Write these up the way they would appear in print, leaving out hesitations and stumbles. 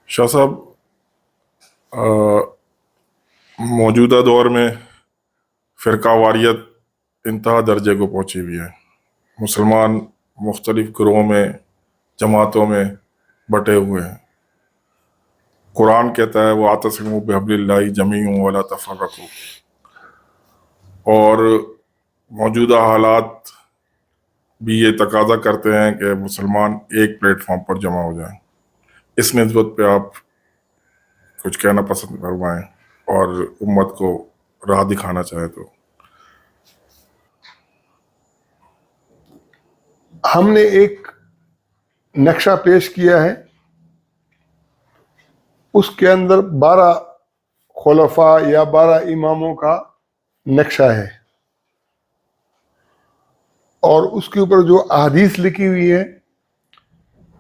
شاہ صاحب، موجودہ دور میں فرقہ واریت انتہا درجے کو پہنچی ہوئی ہے۔ مسلمان مختلف گروہوں میں، جماعتوں میں بٹے ہوئے ہیں۔ قرآن کہتا ہے وَاعْتَصِمُوا بِحَبْلِ اللَّهِ جَمِيعًا وَلَا تَفَرَّقُوا، اور موجودہ حالات بھی یہ تقاضا کرتے ہیں کہ مسلمان ایک پلیٹ فارم پر جمع ہو جائیں۔ اس نسبت پہ آپ کچھ کہنا پسند فرمائیں اور امت کو راہ دکھانا چاہیں تو۔ ہم نے ایک نقشہ پیش کیا ہے، اس کے اندر 12 خلفاء یا 12 اماموں کا نقشہ ہے، اور اس کے اوپر جو احادیث لکھی ہوئی ہے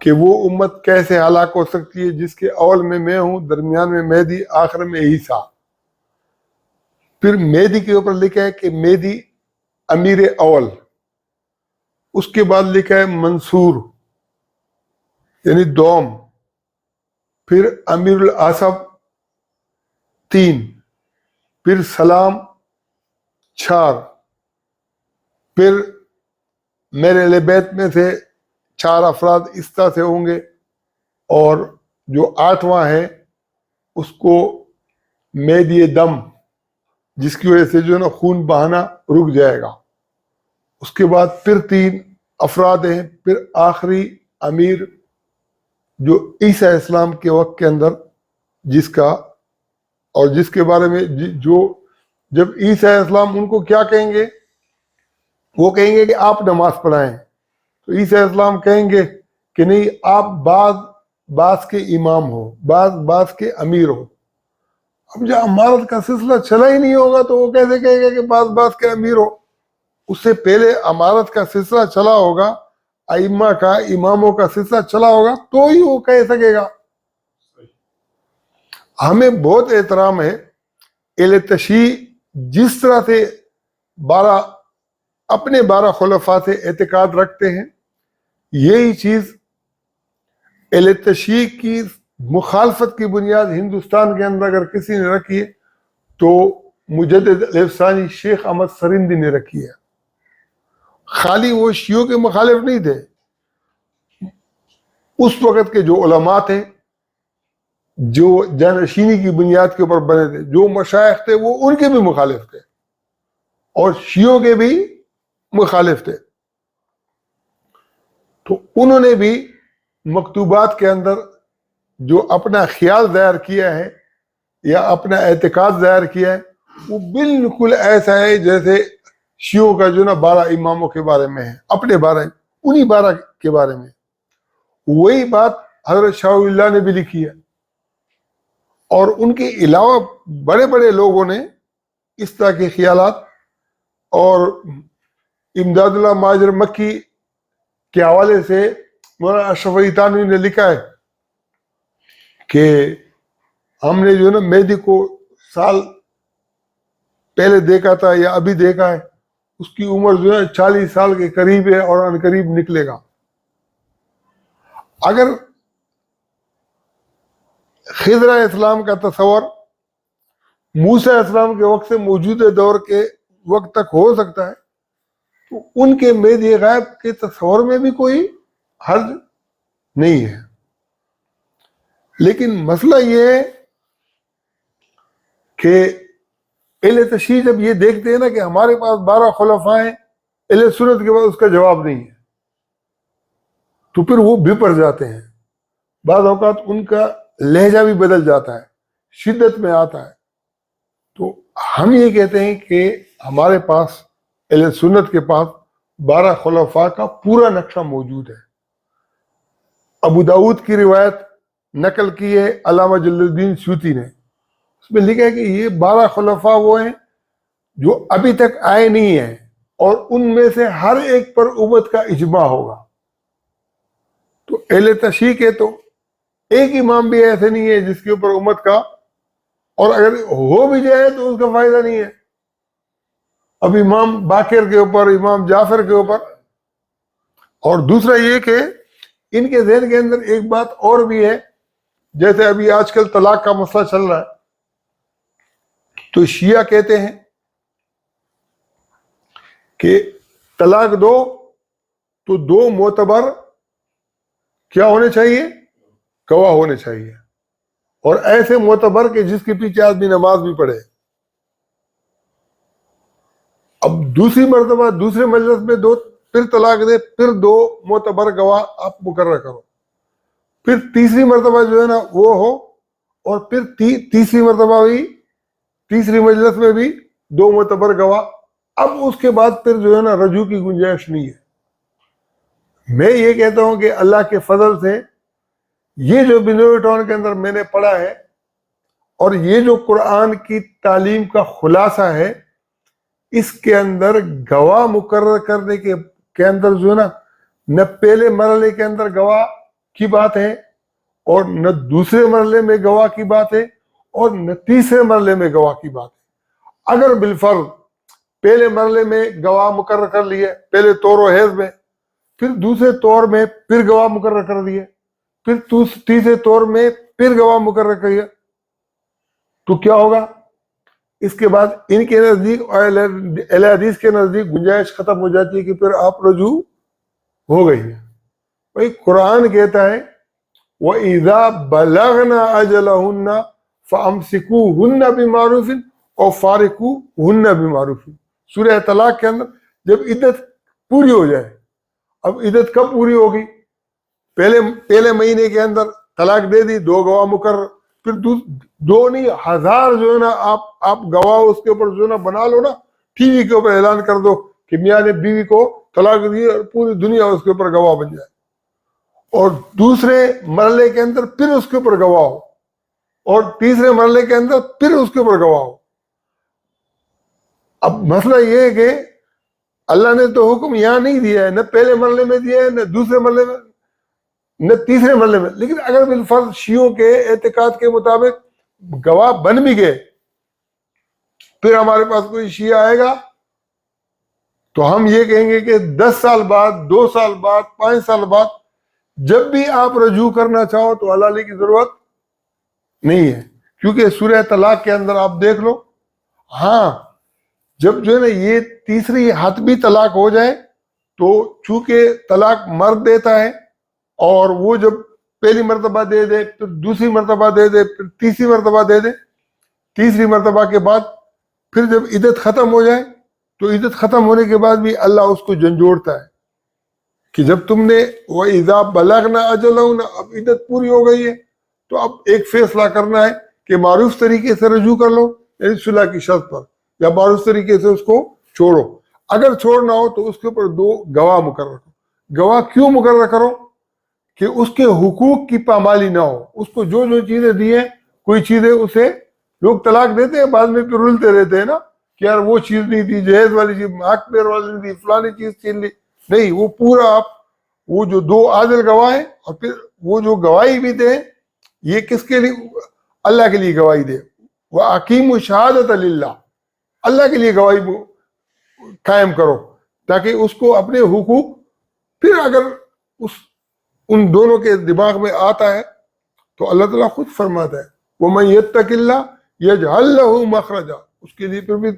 کہ وہ امت کیسے ہلاک ہو سکتی ہے، جس کے اول میں ہوں، درمیان میں مہدی، آخر میں عیسیٰ۔ پھر مہدی کے اوپر لکھا ہے کہ مہدی امیر اول، اس کے بعد لکھا ہے منصور یعنی دوم، پھر امیر الاعصب 3، پھر سلام 4، پھر میرے اہل بیت میں سے 4 افراد اس طرح سے ہوں گے، اور جو 8واں ہے اس کو مہدی دم، جس کی وجہ سے جو ہے نا خون بہانا رک جائے گا۔ اس کے بعد پھر 3 افراد ہیں، پھر آخری امیر جو عیسیٰ اسلام کے وقت کے اندر جس کا، اور جس کے بارے میں جو جب عیسیٰ اسلام ان کو کیا کہیں گے، وہ کہیں گے کہ آپ نماز پڑھائیں، تو عیسیٰ اسلام کہیں گے کہ نہیں، آپ بعض کے امام ہو، بعض کے امیر ہو۔ اب جب امارت کا سلسلہ چلا ہی نہیں ہوگا تو وہ کیسے کہے گا کہ بعض کے امیر ہو؟ اس سے پہلے امارت کا سلسلہ چلا ہوگا، ائمہ کا، اماموں کا سلسلہ چلا ہوگا تو ہی وہ کہہ سکے گا۔ ہمیں بہت احترام ہے، اہل تشیع جس طرح سے 12 خلفاء سے اعتقاد رکھتے ہیں، یہی چیز اہل تشیع کی مخالفت کی بنیاد ہندوستان کے اندر اگر کسی نے رکھی ہے تو مجدد الافسانی شیخ احمد سرندی نے رکھی ہے۔ خالی وہ شیعوں کے مخالف نہیں تھے، اس وقت کے جو علماء تھے، جو جانشینی کی بنیاد کے اوپر بنے تھے، جو مشائخ تھے، وہ ان کے بھی مخالف تھے اور شیعوں کے بھی مخالف تھے۔ تو انہوں نے بھی مکتوبات کے اندر جو اپنا خیال ظاہر کیا ہے یا اپنا اعتقاد ظاہر کیا ہے، وہ بالکل ایسا ہے جیسے شیعوں کا جو نا 12 اماموں کے بارے میں ہے، اپنے بارے میں، انہی 12 کے بارے میں۔ وہی بات حضرت شاہ ولی اللہ نے بھی لکھی ہے، اور ان کے علاوہ بڑے بڑے لوگوں نے اس طرح کے خیالات، اور امداد اللہ مہاجر مکی کے حوالے سے مولانا اشرف علی تھانوی نے لکھا ہے کہ ہم نے جو ہے نا مہدی کو سال پہلے دیکھا تھا یا ابھی دیکھا ہے، اس کی عمر جو ہے 40 سال کے قریب ہے اور ان قریب نکلے گا۔ اگر خضر علیہ السلام کا تصور موسیٰ علیہ السلام کے وقت سے موجودہ دور کے وقت تک ہو سکتا ہے، تو ان کے مہدی غائب کے تصور میں بھی کوئی حرج نہیں ہے۔ لیکن مسئلہ یہ ہے کہ اہل تشیع جب یہ دیکھتے ہیں نا کہ ہمارے پاس 12 خلفاء ہیں، اہل سنت کے بعد اس کا جواب نہیں ہے، تو پھر وہ بپر جاتے ہیں۔ بعض اوقات ان کا لہجہ بھی بدل جاتا ہے، شدت میں آتا ہے۔ تو ہم یہ کہتے ہیں کہ ہمارے پاس اہل سنت کے پاس 12 خلفاء کا پورا نقشہ موجود ہے۔ ابو داؤد کی روایت نقل کی ہے علامہ جلال الدین سیوطی نے، اس میں لکھا ہے کہ یہ 12 خلفاء وہ ہیں جو ابھی تک آئے نہیں ہیں، اور ان میں سے ہر ایک پر امت کا اجماع ہوگا۔ تو اہل تشیع کے تو ایک امام بھی ایسے نہیں ہے جس کے اوپر امت کا، اور اگر ہو بھی جائے تو اس کا فائدہ نہیں ہے۔ اب امام باقر کے اوپر، امام جعفر کے اوپر، اور دوسرا یہ کہ ان کے ذہن کے اندر ایک بات اور بھی ہے جیسے ابھی آج کل طلاق کا مسئلہ چل رہا ہے، تو شیعہ کہتے ہیں کہ طلاق دو تو دو معتبر کیا ہونے چاہیے؟ گواہ ہونے چاہیے، اور ایسے معتبر کہ جس کے پیچھے آدمی نماز بھی پڑھے۔ اب دوسری مرتبہ دوسرے مجلس میں دو، پھر طلاق دے، پھر دو معتبر گواہ آپ مقرر کرو، پھر تیسری مرتبہ جو ہے نا وہ ہو، اور پھر تیسری مرتبہ بھی تیسری مجلس میں بھی دو معتبر گواہ۔ اب اس کے بعد پھر جو ہے نا رجوع کی گنجائش نہیں ہے۔ میں یہ کہتا ہوں کہ اللہ کے فضل سے یہ جو بنوئی ٹاؤن کے اندر میں نے پڑھا ہے، اور یہ جو قرآن کی تعلیم کا خلاصہ ہے، اس کے اندر گواہ مقرر کرنے کے اندر جو ہے نا نہ پہلے مرحلے کے اندر گواہ کی بات ہے، اور نہ دوسرے مرحلے میں گواہ کی بات ہے، اور نہ تیسرے مرحلے میں گواہ کی بات ہے۔ اگر بالفرض پہلے مرحلے میں گواہ مقرر کر لیے، پہلے طور و حیض میں، پھر دوسرے طور میں پھر گواہ مقرر کر دیے، پھر تیسرے طور میں پھر گواہ مقرر کریے، تو کیا ہوگا؟ اس کے بعد ان کے نزدیک اور اہل حدیث کے نزدیک گنجائش ختم ہو جاتی ہے کہ پھر آپ رجوع ہو گئی ہے۔ بھائی قرآن کہتا ہے وَإِذَا بَلَغْنَا أَجَلَهُنَّ فَأَمْسِكُوهُنَّ بِمَعْرُوفٍ اور فارقوهن بمعروف۔ سورہ طلاق کے اندر جب عدت پوری ہو جائے، اب عدت کب پوری ہوگی؟ پہلے مہینے کے اندر طلاق دے دی، دو گواہ مقرر، پھر دو نہیں ہزار جو ہے نا آپ گواہ اس کے اوپر جو ہے نا بنا لو نا، ٹی وی کے اوپر اعلان کر دو کہ میاں نے بیوی کو طلاق دی، اور پوری دنیا اس کے اوپر گواہ بن جائے، اور دوسرے مرحلے کے اندر پھر اس کے اوپر گواہ ہو، اور تیسرے مرحلے کے اندر پھر اس کے اوپر گواہ ہو۔ اب مسئلہ یہ ہے کہ اللہ نے تو حکم یہاں نہیں دیا ہے، نہ پہلے مرحلے میں دیا ہے، نہ دوسرے مرحلے میں، نہ تیسرے مرحلے میں۔ لیکن اگر بالفرض شیعوں کے اعتقاد کے مطابق گواہ بن بھی گئے، پھر ہمارے پاس کوئی شیعہ آئے گا تو ہم یہ کہیں گے کہ 10 سال بعد، 2 سال بعد، 5 سال بعد جب بھی آپ رجوع کرنا چاہو تو حلالے کی ضرورت نہیں ہے، کیونکہ سورہ طلاق کے اندر آپ دیکھ لو، ہاں جب جو ہے نا یہ تیسری حتمی طلاق ہو جائے تو چونکہ طلاق مرد دیتا ہے، اور وہ جب پہلی مرتبہ دے دے، پھر دوسری مرتبہ دے دے، پھر تیسری مرتبہ دے دے، تیسری مرتبہ کے بعد پھر جب عدت ختم ہو جائے تو عدت ختم ہونے کے بعد بھی اللہ اس کو جھنجھوڑتا ہے کہ جب تم نے وَإِذَا بَلَغْنَا أَجَلَهُنَّ، اب عدت پوری ہو گئی ہے تو اب ایک فیصلہ کرنا ہے کہ معروف طریقے سے رجوع کر لو، یعنی صلح کی شرط پر، یا معروف طریقے سے اس کو چھوڑو۔ اگر چھوڑنا ہو تو اس کے اوپر 2 گواہ مقرر کرو۔ گواہ کیوں مقرر کرو؟ کہ اس کے حقوق کی پامالی نہ ہو، اس کو جو چیزیں دی ہیں، کوئی چیزیں اسے لوگ طلاق دیتے ہیں بعد میں پھر رلتے رہتے ہیں نا کہ یار وہ چیز نہیں تھی، جہیز والی چیز، ہاتھ پیر والی نہیں تھی، فلانی چیز چھین لی، نہیں، وہ پورا آپ وہ جو 2 عادل گواہ ہیں، اور پھر وہ جو گواہی بھی دیں، یہ کس کے لیے؟ اللہ کے لیے گواہی دے، وَأَقِیمُوا الشَّهَادَةَ لِلَّهِ، اللہ کے لیے گواہی قائم کرو، تاکہ اس کو اپنے حقوق، پھر اگر ان دونوں کے دماغ میں آتا ہے تو اللہ تعالیٰ خود فرماتا ہے وَمَن يَتَّقِ اللَّهَ يَجْعَل لَّهُ مَخْرَجًا، اس کے لیے پھر بھی۔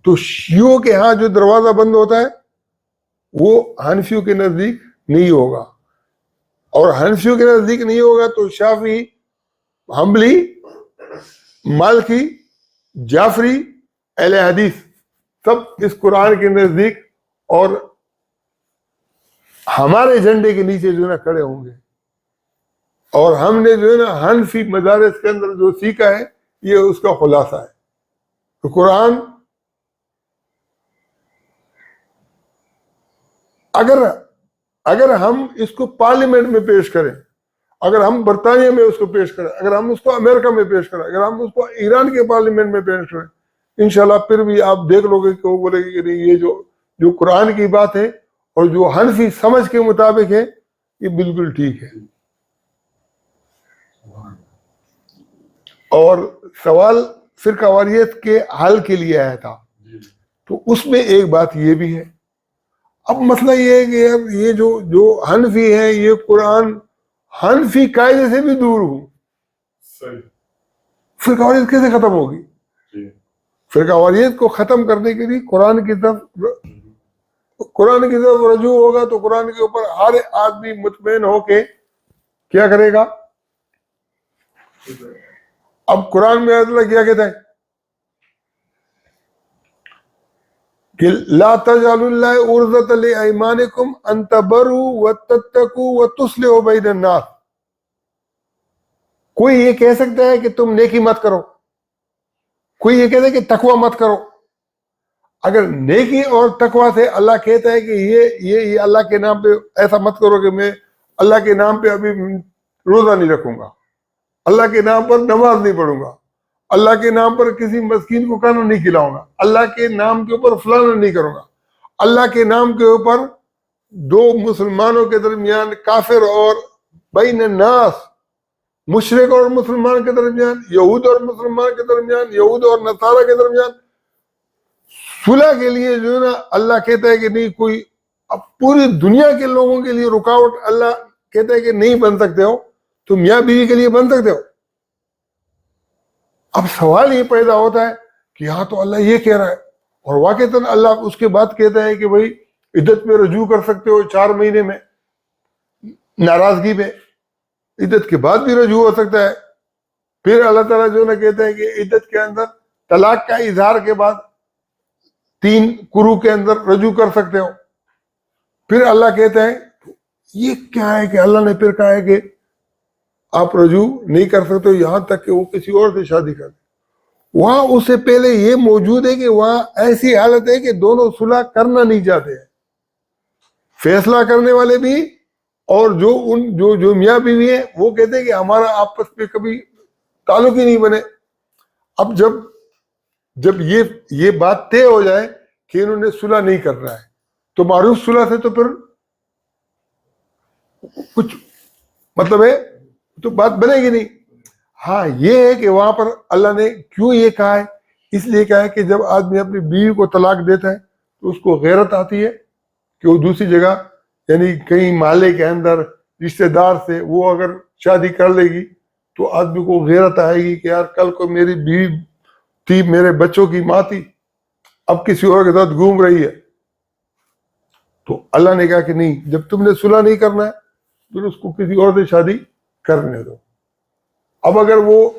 تو شیعوں کے ہاں جو دروازہ بند ہوتا ہے وہ حنفیوں کے نزدیک نہیں ہوگا، اور حنفیوں کے نزدیک نہیں ہوگا تو شافعی، حنبلی، مالکی، جعفری، اہل حدیث سب اس قرآن کے نزدیک اور ہمارے جھنڈے کے نیچے جو ہے نا کھڑے ہوں گے۔ اور ہم نے جو ہے نا حنفی مدارس کے اندر جو سیکھا ہے یہ اس کا خلاصہ ہے۔ تو قرآن اگر ہم اس کو پارلیمنٹ میں پیش کریں، اگر ہم برطانیہ میں اس کو پیش کریں، اگر ہم اس کو امریکہ میں پیش کریں، اگر ہم اس کو ایران کے پارلیمنٹ میں پیش کریں، انشاءاللہ پھر بھی آپ دیکھ لو گے کہ وہ بولے گے کہ نہیں، یہ جو قرآن کی بات ہے اور جو حنفی سمجھ کے مطابق ہے یہ بالکل ٹھیک ہے۔ اور سوال فرقہ واریت کے حل کے لیے آیا تھا، تو اس میں ایک بات یہ بھی ہے۔ اب مسئلہ یہ ہے کہ یار یہ جو حنفی ہے، یہ قرآن حنفی قاعدے سے بھی دور ہوں، صحیح فرقہ واریت کیسے ختم ہوگی؟ جی فرقہ واریت کو ختم کرنے کے لیے قرآن کی طرف رجوع ہوگا، تو قرآن کے اوپر ہر آدمی مطمئن ہو کے کیا کرے گا؟ اب قرآن میں اللہ کیا کہتا ہے کہ لا تجعلوا اللہ عرضۃ لایمانکم ان تبروا وتتقوا وتصلحوا بین الناس. کوئی یہ کہہ سکتا ہے کہ تم نیکی مت کرو، کوئی یہ کہتا ہے کہ تقوی مت کرو. اگر نیکی اور تقوی سے اللہ کہتا ہے کہ یہ اللہ کے نام پہ ایسا مت کرو کہ میں اللہ کے نام پہ ابھی روزہ نہیں رکھوں گا، اللہ کے نام پر نماز نہیں پڑھوں گا، اللہ کے نام پر کسی مسکین کو کھانا نہیں کھلاؤں گا، اللہ کے نام کے اوپر فلانا نہیں کروں گا، اللہ کے نام کے اوپر دو مسلمانوں کے درمیان کافر اور بین الناس، مشرک اور مسلمان کے درمیان، یہود اور مسلمان کے درمیان، یہود اور نصارہ کے درمیان صلح کے لیے جو ہے نا اللہ کہتا ہے کہ نہیں کوئی، اب پوری دنیا کے لوگوں کے لیے رکاوٹ اللہ کہتا ہے کہ نہیں بن سکتے ہو، تم میاں بیوی کے لیے بن سکتے ہو. اب سوال یہ پیدا ہوتا ہے کہ یہاں تو اللہ یہ کہہ رہا ہے اور واقعتاً اللہ اس کے بعد کہتا ہے کہ بھائی عدت میں رجوع کر سکتے ہو 4 مہینے میں، ناراضگی میں عدت کے بعد بھی رجوع ہو سکتا ہے. پھر اللہ تعالیٰ جو نا کہتا ہے کہ عدت کے اندر طلاق کا اظہار کے بعد 3 قروء کے اندر رجوع کر سکتے ہو. پھر اللہ کہتا ہے یہ کیا ہے کہ اللہ نے پھر کہا ہے کہ آپ رجوع نہیں کر سکتے یہاں تک کہ وہ کسی اور سے شادی کر دے. وہاں اس سے پہلے یہ موجود ہے کہ وہاں ایسی حالت ہے کہ دونوں صلح کرنا نہیں چاہتے ہیں، فیصلہ کرنے والے بھی اور جو میاں بیوی ہیں وہ کہتے ہیں کہ ہمارا آپس میں کبھی تعلق ہی نہیں بنے. اب جب یہ بات طے ہو جائے کہ انہوں نے صلح نہیں کرنا ہے تو معروف صلح سے تو پھر کچھ مطلب ہے تو بات بنے گی نہیں. ہاں یہ ہے کہ وہاں پر اللہ نے کیوں یہ کہا ہے، اس لیے کہا ہے کہ جب آدمی اپنی بیوی کو طلاق دیتا ہے تو اس کو غیرت آتی ہے کہ وہ دوسری جگہ یعنی کہیں محلے کے اندر رشتہ دار سے وہ اگر شادی کر لے گی تو آدمی کو غیرت آئے گی کہ یار کل کو میری بیوی تھی، میرے بچوں کی ماں تھی، اب کسی اور کے ساتھ گھوم رہی ہے. تو اللہ نے کہا کہ نہیں، جب تم نے صلح نہیں کرنا ہے پھر اس کو کسی اور سے شادی کرنے دو. اب اگر وہ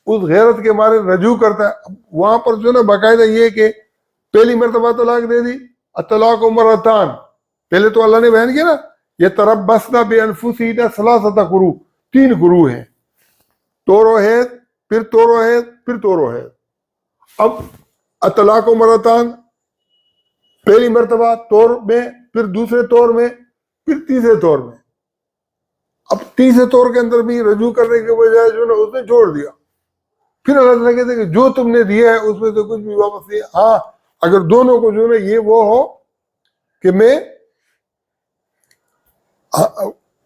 اس غیرت کے مارے رجوع کرتا ہے، وہاں پر جو نا باقاعدہ یہ کہ پہلی مرتبہ طلاق دے دی، الطلاق مرتان، پہلے تو اللہ نے بیان کیا نا یتربصن بانفسہن ثلاثۃ قروء، 3 قروء ہیں، طور و حیض، پھر طور و حیض، پھر طور و حیض. اب الطلاق مرتان، پہلی مرتبہ طور میں، پھر دوسرے طور میں، پھر تیسرے طور میں. اب تیسرے طور کے اندر بھی رجوع کرنے کے بجائے جو نا اس نے چھوڑ دیا. پھر اللہ تعالیٰ کہتے ہیں کہ جو تم نے دیا ہے اس میں سے کچھ بھی واپس نہیں. ہاں اگر دونوں کو جو نا یہ وہ ہو کہ میں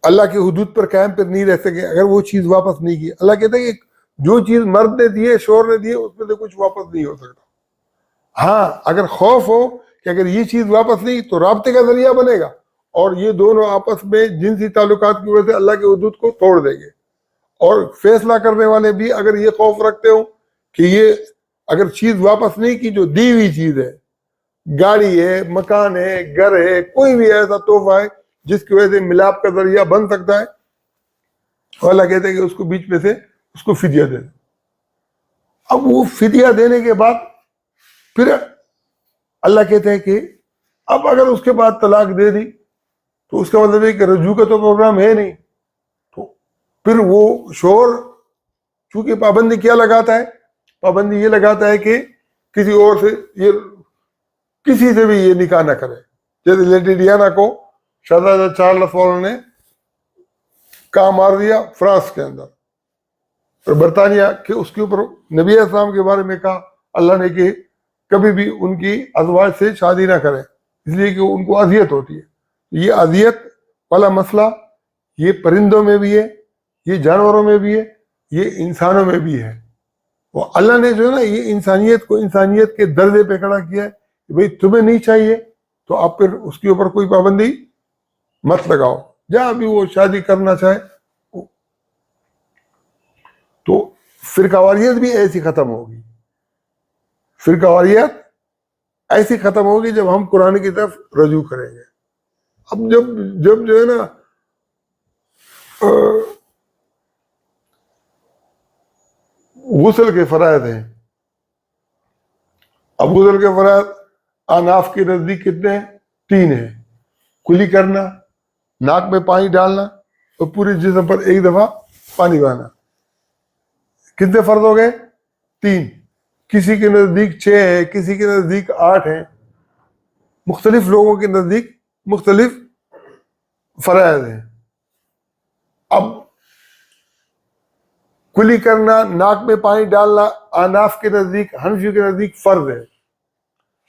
اللہ کی حدود پر قائم پر نہیں رہ سکے، اگر وہ چیز واپس نہیں کی، اللہ کہتا ہے کہ جو چیز مرد نے دی ہے، شوہر نے دی ہے، اس میں سے کچھ واپس نہیں ہو سکتا. ہاں اگر خوف ہو کہ اگر یہ چیز واپس نہیں تو رابطے کا ذریعہ بنے گا اور یہ دونوں آپس میں جنسی تعلقات کی وجہ سے اللہ کی حدود کو توڑ دیں گے. اور فیصلہ کرنے والے بھی اگر یہ خوف رکھتے ہو کہ یہ اگر چیز واپس نہیں کی، جو دی ہوئی چیز ہے، گاڑی ہے، مکان ہے، گھر ہے، کوئی بھی ایسا تحفہ ہے جس کی وجہ سے ملاپ کا ذریعہ بن سکتا ہے، تو اللہ کہتے ہیں کہ اس کو بیچ میں سے اس کو فدیہ دے دیں. اب وہ فدیہ دینے کے بعد پھر اللہ کہتے ہیں کہ اب اگر اس کے بعد طلاق دے دی تو اس کا مطلب ہے کہ رجوع کا تو پروگرام ہے نہیں. تو پھر وہ شوہر چونکہ پابندی کیا لگاتا ہے، پابندی یہ لگاتا ہے کہ کسی اور سے یہ کسی سے بھی یہ نکاح نہ کرے. جیسے لیڈی ڈیانا کو شہزادہ چارلس والوں نے کہاں مار دیا فرانس کے اندر، اور برطانیہ کے اس کے اوپر نبی اسلام کے بارے میں کہا اللہ نے کہ کبھی بھی ان کی ازواج سے شادی نہ کریں، اس لیے کہ ان کو اذیت ہوتی ہے. یہ اذیت والا مسئلہ یہ پرندوں میں بھی ہے، یہ جانوروں میں بھی ہے، یہ انسانوں میں بھی ہے. وہ اللہ نے جو ہے نا یہ انسانیت کو انسانیت کے درجے پہ کھڑا کیا ہے کہ بھئی تمہیں نہیں چاہیے تو آپ پھر اس کے اوپر کوئی پابندی مت لگاؤ، جہاں بھی وہ شادی کرنا چاہے. تو فرقہ واریت بھی ایسی ختم ہوگی. فرقہ واریت ایسی ختم ہوگی جب ہم قرآن کی طرف رجوع کریں گے. اب جب جو ہے نا غسل کے فرائض ہیں. اب غسل کے فرائض احناف کے نزدیک کتنے ہیں؟ 3 ہیں. کلی کرنا، ناک میں پانی ڈالنا اور پورے جسم پر ایک دفعہ پانی بہانا. کتنے فرض ہو گئے؟ 3. کسی کے نزدیک 6 ہے، کسی کے نزدیک 8 ہیں. مختلف لوگوں کے نزدیک مختلف فرائض ہیں. اب کلی کرنا، ناک میں پانی ڈالنا احناف کے نزدیک، حنفیوں کے نزدیک فرض ہے،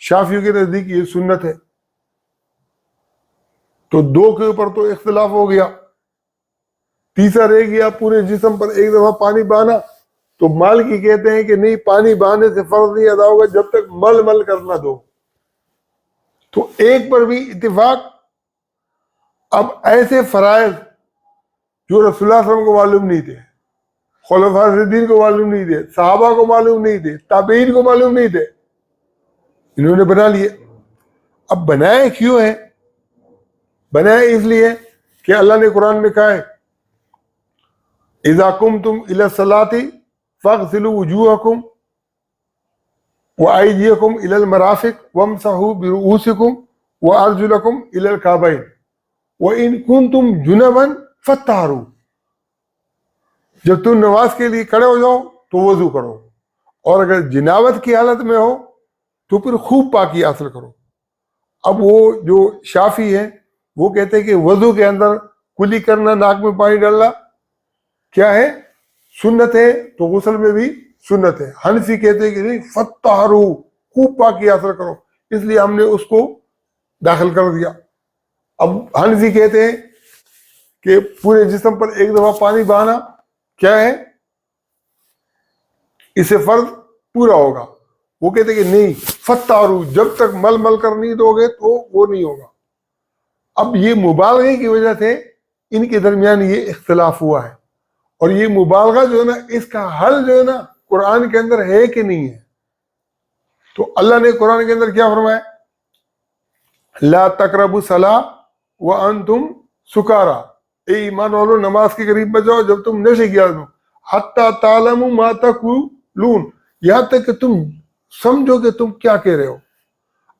شافعیوں کے نزدیک یہ سنت ہے. تو 2 کے اوپر تو اختلاف ہو گیا. تیسرا رہ گیا پورے جسم پر ایک دفعہ پانی بہانا. تو مالکی کہتے ہیں کہ نہیں، پانی بہانے سے فرض نہیں ادا ہوگا جب تک مل کرنا دو. تو ایک پر بھی اتفاق. اب ایسے فرائض جو رسول اللہ صلی اللہ علیہ وسلم کو معلوم نہیں تھے، خلفاء راشدین کو معلوم نہیں تھے، صحابہ کو معلوم نہیں تھے، تابعین کو معلوم نہیں تھے، انہوں نے بنا لیے. اب بنائے کیوں ہے؟ بنائے اس لیے کہ اللہ نے قرآن میں کہا ہے اذا قمتم الى الصلاة فاغسلوا وجوهكم وأيديكم إلى المرافق وامسحوا برؤوسكم وأرجلكم إلى الكعبين وإن كنتم جنبا فطهروا. جب تم نماز کے لیے کھڑے ہو جاؤ تو وضو کرو، اور اگر جنابت کی حالت میں ہو تو پھر خوب پاکی حاصل کرو. اب وہ جو شافعی ہیں وہ کہتے ہیں کہ وضو کے اندر کلی کرنا، ناک میں پانی ڈالنا کیا ہے؟ سنت ہے. تو غسل میں بھی سنت ہے. حنفی کہتے ہیں کہ نہیں، فطہرو، خوب پاکی حاصل کرو، اس لیے ہم نے اس کو داخل کر دیا. اب حنفی کہتے ہیں کہ پورے جسم پر ایک دفعہ پانی بہانا کیا ہے؟ اسے فرض پورا ہوگا. وہ کہتے ہیں کہ نہیں، فطہرو، جب تک مل کر نہیں دو گے تو وہ نہیں ہوگا. اب یہ مبالغے کی وجہ سے ان کے درمیان یہ اختلاف ہوا ہے. اور یہ مبالغہ جو ہے نا، اس کا حل جو ہے نا قرآن کے اندر ہے کہ نہیں ہے؟ تو اللہ نے قرآن کے اندر کیا فرمایا؟ لا تقربوا الصلاۃ وانتم سکارا. اے ایمان والو، نماز کے قریب مت جاؤ جب تم نشے کی حالت میں، حتی تعلموا ما تقولون، یہاں تک کہ تم سمجھو کہ تم کیا کہہ رہے ہو.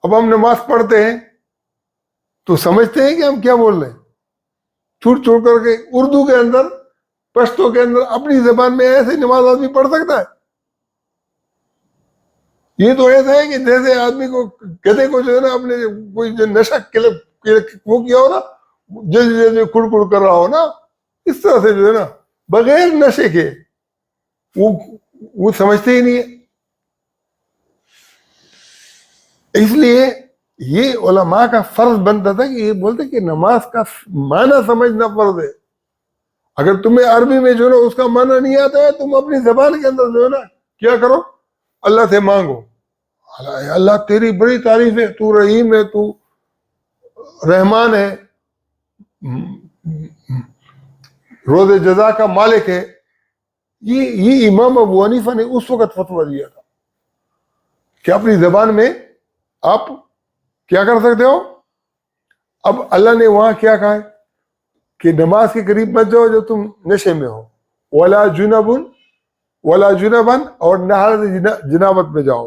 اب ہم نماز پڑھتے ہیں تو سمجھتے ہیں کہ ہم کیا بول رہے ہیں. چھوڑ کر کے اردو کے اندر، پشتو کے اندر، اپنی زبان میں ایسے نماز آدمی پڑھ سکتا ہے؟ یہ تو ایسا ہے کہ جیسے آدمی کو گدھے کو جو ہے نا اپنے کوئی جو نشہ وہ کیا ہو نا، جیسے کڑ کر رہا ہو نا، اس طرح سے جو ہے نا بغیر نشے کے وہ سمجھتے ہی نہیں ہے. اس لیے یہ علماء کا فرض بنتا تھا کہ یہ بولتے کہ نماز کا معنی سمجھنا فرض ہے. اگر تمہیں عربی میں جو ہے نا اس کا معنی نہیں آتا ہے، تم اپنی زبان کے اندر جو ہے نا کیا کرو، اللہ سے مانگو. اللہ تیری بڑی تعریف ہے، تو رحیم ہے، تو رحمان ہے، روز جزا کا مالک ہے. یہ امام ابو حنیفہ نے اس وقت فتویٰ دیا تھا کہ اپنی زبان میں آپ کیا کر سکتے ہو. اب اللہ نے وہاں کیا کہا ہے کہ نماز کے قریب مت جاؤ جب تم نشے میں ہو، ولا جنبن، اور نہ حالت جنابت میں جاؤ،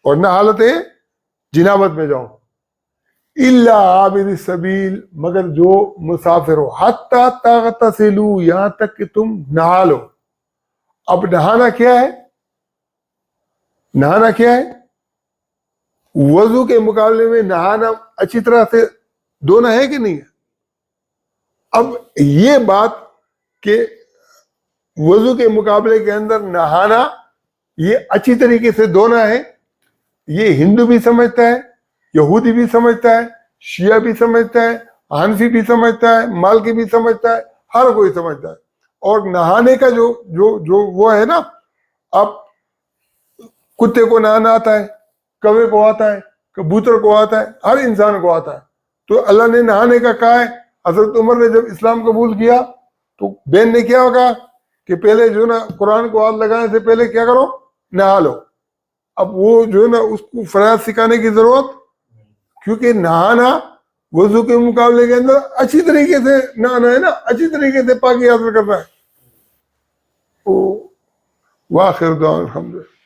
اور نہ حالت جنابت میں جاؤ، الا عابر السبیل، مگر جو مسافر ہو، حتی تغتسلوا، یہاں تک کہ تم نہا لو. اب نہانا کیا ہے؟ نہانا کیا ہے؟ وضو کے مقابلے میں نہانا اچھی طرح سے دھونا ہے کہ نہیں ہے؟ اب یہ بات کہ وضو کے مقابلے کے اندر نہانا یہ اچھی طریقے سے دھونا ہے، یہ ہندو بھی سمجھتا ہے، یہودی بھی سمجھتا ہے، شیعہ بھی سمجھتا ہے، حنفی بھی سمجھتا ہے، مالکی بھی سمجھتا ہے، ہر کوئی سمجھتا ہے. اور نہانے کا جو وہ ہے نا، اب کتے کو نہانا آتا ہے، کوے کو آتا ہے، کبوتر کو آتا ہے، ہر انسان کو آتا ہے. تو اللہ نے نہانے کا کہا ہے. حضرت عمر نے جب اسلام قبول کیا تو بہن نے کیا کہا کہ پہلے جو ہے نا قرآن کو ہاتھ لگانے سے پہلے کیا کرو؟ نہا لو. اب وہ جو ہے نا اس کو فرائض سکھانے کی ضرورت، کیونکہ نہانا وضو کے مقابلے کے اندر اچھی طریقے سے نہانا ہے نا، اچھی طریقے سے پاکی حاصل کرنا ہے. وآخر دعوانا الحمدللہ.